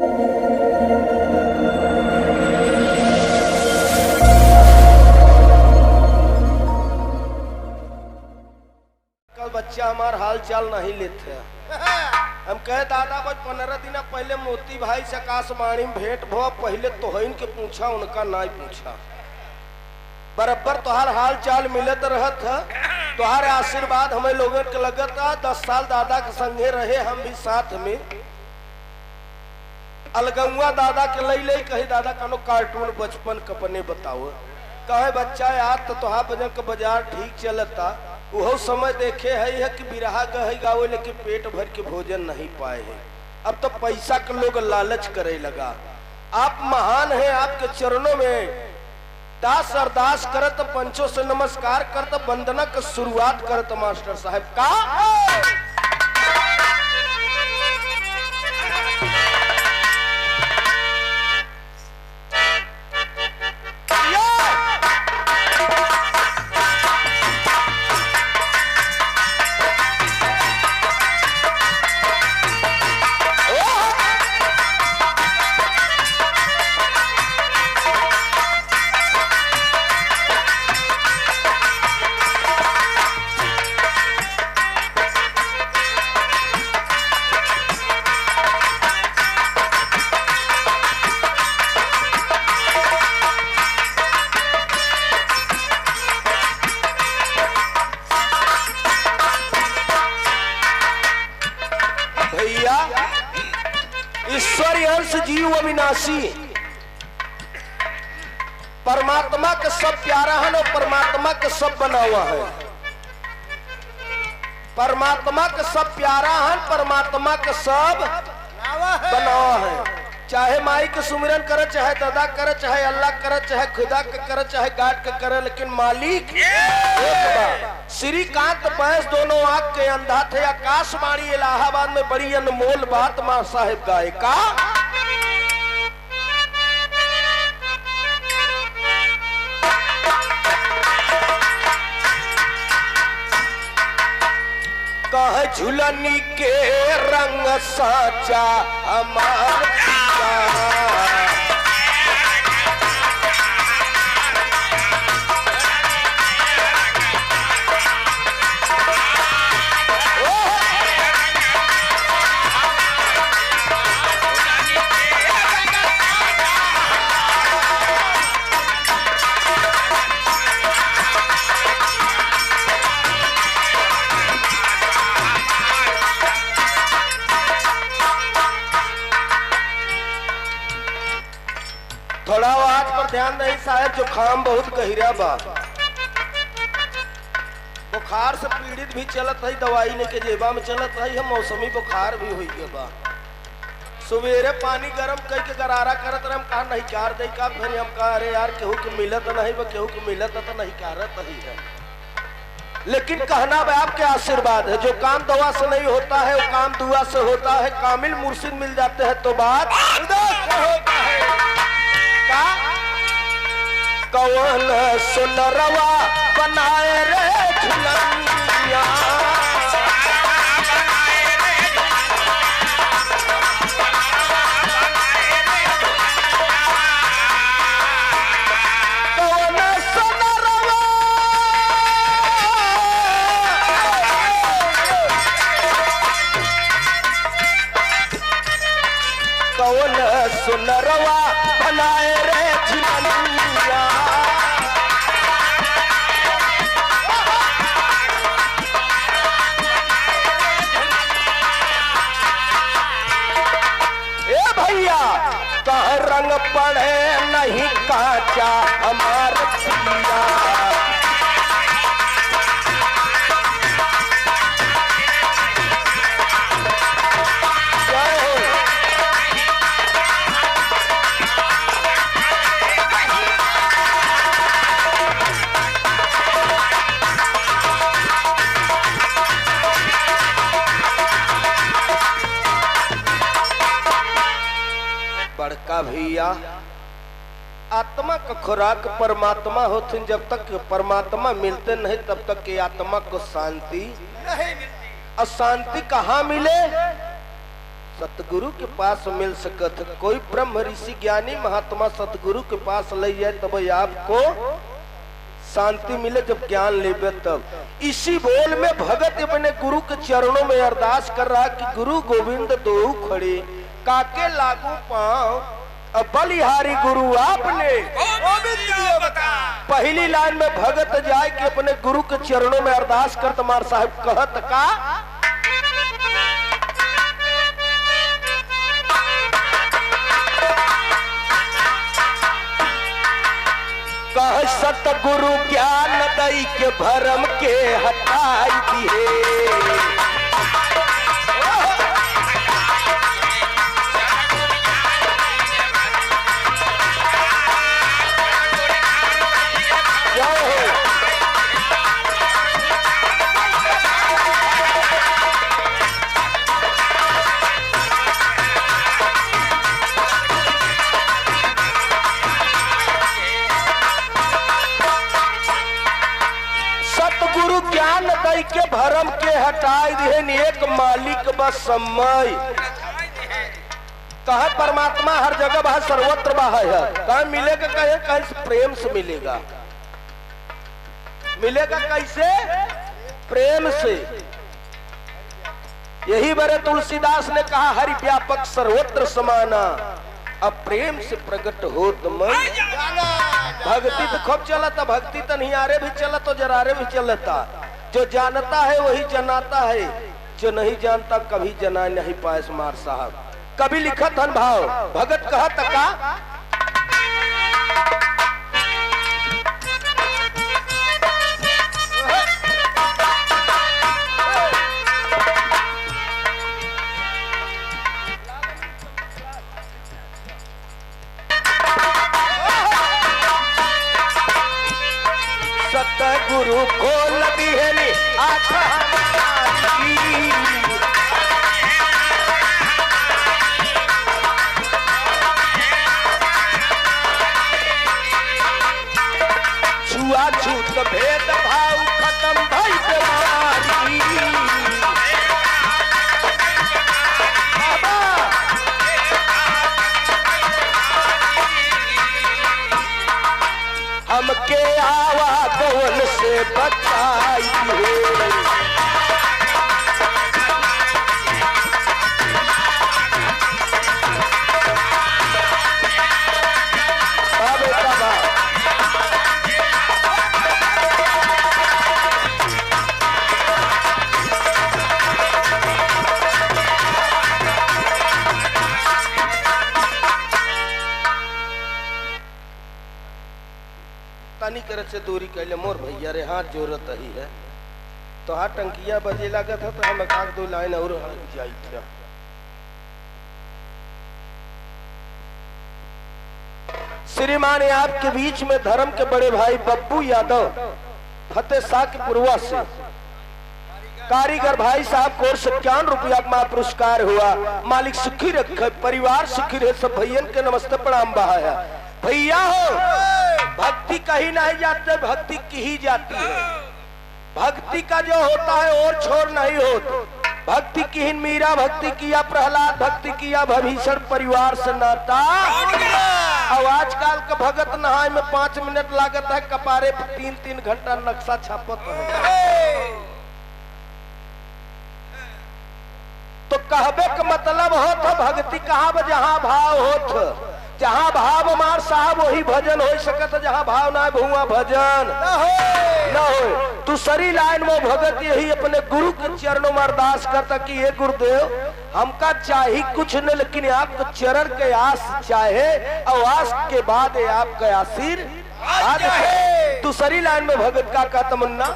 कल बच्चा हमार हाल चाल नहीं लेते। हम कहे दादा भाई 15 दिन पहले मोती भाई से आकाशवाणी में भेंट भो, पहले तोहन के पूछा उनका नहीं पूछा। बराबर तोहार हाल चाल मिलत रहत है, तोहार आशीर्वाद हमें लोगों के लगत है। 10 साल दादा के संगे रहे हम भी साथ में। अलगुआ दादा के ले कही दादा कनो कार्टून बचपन कपने बताओ। कहे बच्चा याद तो तोहार बजन का बाजार ठीक चलता, वो समय देखे है कि बिरहा गहे गावे लेकिन पेट भर के भोजन नहीं पाए हैं। अब तो पैसा के लोग लालच करे लगा। आप महान हैं, आपके चरणों में दास अरदास करत, पंचों से नमस्कार करत, वंदना की शुरुआत करत मास्टर साहब का। ईश्वरी अंश जीव अविनाशी, परमात्मा के सब प्यारा है और परमात्मा के सब बना हुआ है। परमात्मा के सब प्यारा है, परमात्मा के सब बना हुआ है। चाहे माई के सुमिरन करे, चाहे दादा करे, चाहे अल्लाह करे, चाहे खुदा के करे, चाहे गाड के करे, लेकिन मालिक एक बा। श्रीकांत बैस दोनों आंख के अंधा थे। आकाशवाणी इलाहाबाद में बड़ी अनमोल बात मां साहेब गाए का। कह झुलनी के रंग साचा हमार थोड़ा आज पर ध्यान नहीं साहब, जुकाम बहुत गहरा बा। बुखार से पीड़ित भी चलत है, दवाई लेके जेबा में चलत है। हम मौसमी बुखार भी हुई है बा। सवेरे पानी गरम करके गरारा करत रहे, हम कहा नहीं कार दे का। फिर हम कहा अरे यार केहू के मिलत नहीं बा, केहू के मिलत तो नहीं कारत ही है। लेकिन कहना बा आपके आशीर्वाद है। जो काम दवा से नहीं होता है वो काम दुआ से होता है। कामिल मुर्शिद मिल जाते हैं तो बात होता है। कौन सुनरवा बनाए रे झुलनिया, कौन सुनरवा कौन सुनरवा बनाए रे झुलनिया। रंग पड़े नहीं काचा हमार पिया, बड़का भैया आत्मा का खुराक परमात्मा होते। जब तक परमात्मा मिलते नहीं तब तक के आत्मा को शांति नहीं मिलती। और शांति कहाँ मिले? सतगुरु के पास मिल सकत। कोई ब्रह्म ऋषि ज्ञानी महात्मा सतगुरु के पास ले जाए तब आपको शांति मिले, जब ज्ञान लेबे तब। इसी बोल में भगत अपने गुरु के चरणों में अरदास कर रहा कि गुरु गोविंद दो खड़े काके लागू पांव, अब बलिहारी गुरु आपने। पहली लाइन में भगत जाए कि अपने गुरु के चरणों में अरदास कर तमार साहब कहत का कह सतगुरु ज्ञान दई के भरम के हटाई दिए। के भरम के हटाई दिए एक मालिक बस समय। कहा परमात्मा हर जगह वह सर्वत्र वह है। कहा मिलेगा, कहे कहीं प्रेम से मिलेगा। मिलेगा कैसे? प्रेम से। यही बड़े तुलसीदास ने कहा हरि व्यापक सर्वत्र समाना, अब प्रेम से प्रकट हो तो मन। भक्ति तो खूब चलता, भक्ति तो निहारे भी चला तो जरारे भी चलता। जो जानता है वही जनाता है, जो नहीं जानता कभी जना नहीं पाए। मार साहब कभी लिखा धन भाव भगत कहा तका सतगुरु खोल दिहनी आँख हमारी, छुआछूत भेद भाव खत्म भई बीमारी। हमके आवा कौन से बचाई हो, तनी करत से दूरी कैले मोर भैया रे हाथ जोरत ही है। तो हाथ टंकिया बजे लगा था तो हम एक दो लाइन और जाई था। श्रीमान आपके बीच में धर्म के बड़े भाई बब्बू यादव फतेह शाह के पुरवा से कारीगर भाई साहब को 51 रुपया का पुरस्कार हुआ। मालिक सुखी रखे, परिवार सुखी रहे। सब भैयन के नमस्ते प्रणाम बहाया। भैया हो भक्ति कहीं नहीं जाते, भक्ति की ही जाती है। भक्ति का जो होता है और छोड़ नहीं होता। भक्ति की ही मीरा भक्ति किया प्रहलाद, भक्ति किया भीषण परिवार से नाता। अब आजकल का भगत नहाए में 5 मिनट लागत है, कपारे पर 3-3 घंटा नक्शा छापत है। तो कहबे का मतलब होत भक्ति कहाँ जहाँ भाव होत। जहाँ भाव मार साहब वही भजन हो सकत, जहाँ भाव ना भुआ भजन न हो। दूसरी लाइन में भगत यही अपने गुरु के चरणों में अरदास करता कि हे गुरुदेव हमका चाहिए कुछ नहीं, लेकिन आपको चरण के आस चाहे और आस के बाद आपका आशीर्वाद है। दूसरी लाइन में भगत का कहता मुन्ना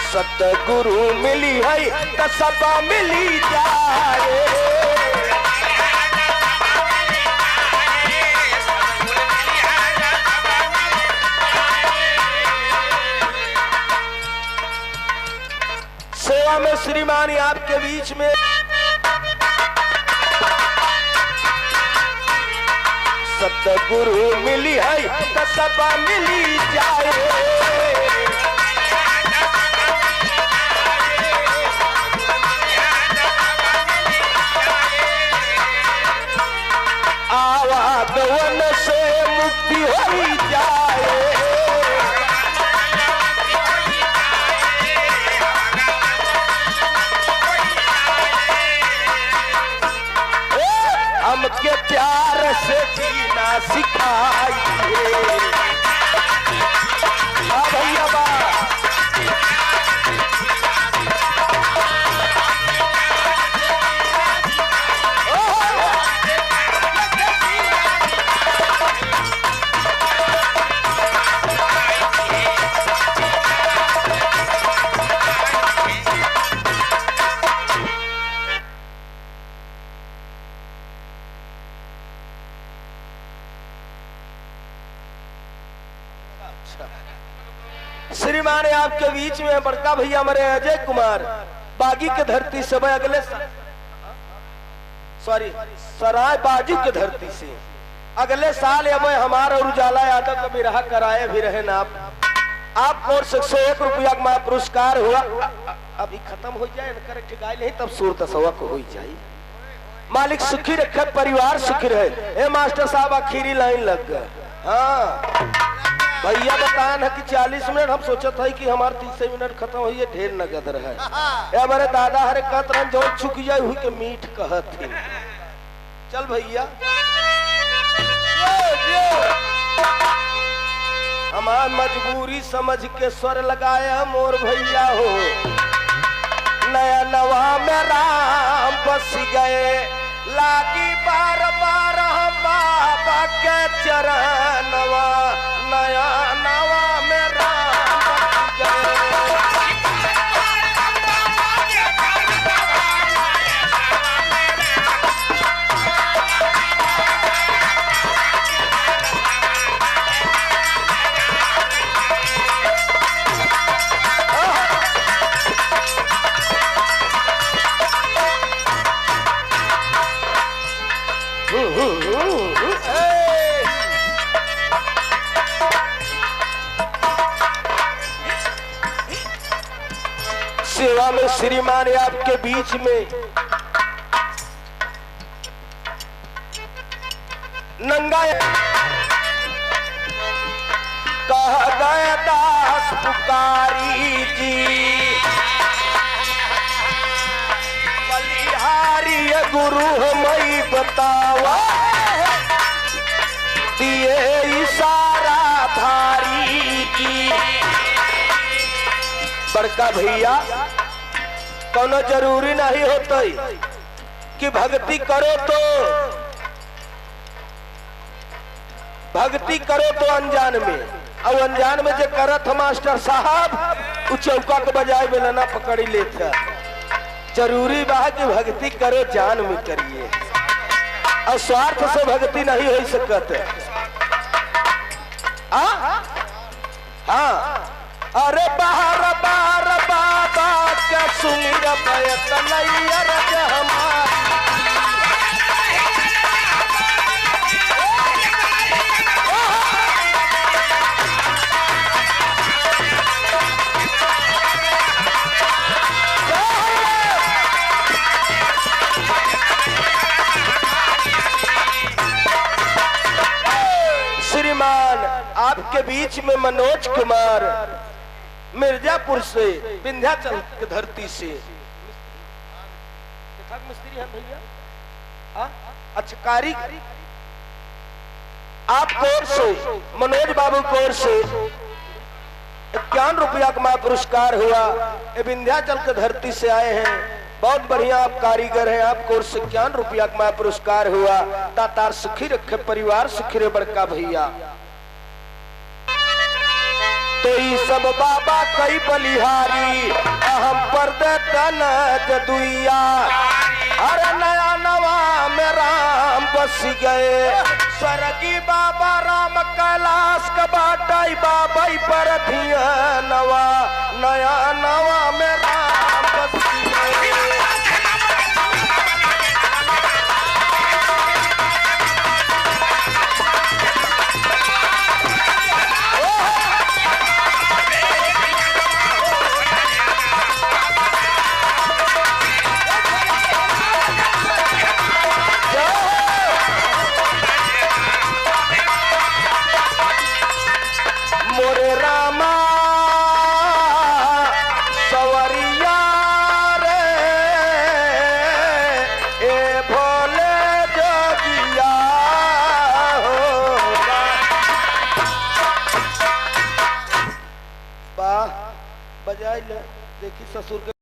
सतगुरु मिली है तो सब मिली जाए। सेवा में श्रीमान आपके बीच में सतगुरु मिली है तो सब मिली जाए। मुक्ति हो जाए। हमके प्यार से जीना सिखाइए। भैया बा श्रीमान आपके बीच में बड़का भैया हमारे अजय कुमार बागी के धरती से अगले सराय बाजू के धरती से अगले साल हमारा और उजाला यादव का विराह कराए भी रहे ना आपको 101 रुपया का पुरस्कार हुआ। अभी खत्म हो जाए ठिकाई नहीं तब सूरत सवा को हो जाए। मालिक सुखी रखे परिवार सुखी रहे। ए मास्टर साहब आखिरी लाइन लग गए। हाँ भैया बतान है कि 40 मिनट हम सोचत है कि हमारे 30 मिनट खत्म हो ढेर नगद रहे। हमारे दादा हरे कहत रहे जो चुक जाए हुई के मीठ कहत थी। चल भैया हमार मजबूरी समझ के स्वर लगाए मोर भैया हो। नया नवा में राम बस गए लागी बार बार हम बाबा के चरणवा। नया नवा में राम बस गए। सेवा में श्रीमान आपके बीच में नंगा कह गए दास पुकारी जी। बलिहारी गुरु हमें बतावा दिए इशारा भारी की। बड़का भैया कोनो जरूरी नहीं होता कि भक्ति करो तो अनजान में और अनजान में जो करत मास्टर साहब चौका के बजाय बेलना पकड़ी लेता। जरूरी बा कि भक्ति करो जान में करिए और स्वार्थ से भक्ति नहीं हो सकत। हाँ अरे बाहर बार बाबा क्या सुमिर बैत नैया रज हमार। श्रीमान आपके बीच में मनोज कुमार मिर्जापुर से विंध्याचल की धरती से मिस्त्री हैं भैया। अच्छा कारीगर आप कोर से मनोज बाबू कोर से 51 रुपया का पुरस्कार हुआ। विंध्याचल की धरती से आए हैं। बहुत बढ़िया आप कारीगर हैं। आपको 51 रुपया का पुरस्कार हुआ। तातार सुखी रखे परिवार सुखी रहे बड़का भैया। तो ये सब बाबा कई बलिहारी हम पर देतन जदुइया। अरे नया नवा में राम बस गए स्वर्गी बाबा राम कैलाश का बाटाई बाबा पर नवा। नया नवा में राम बस गए। जाए ले देखी ससुर के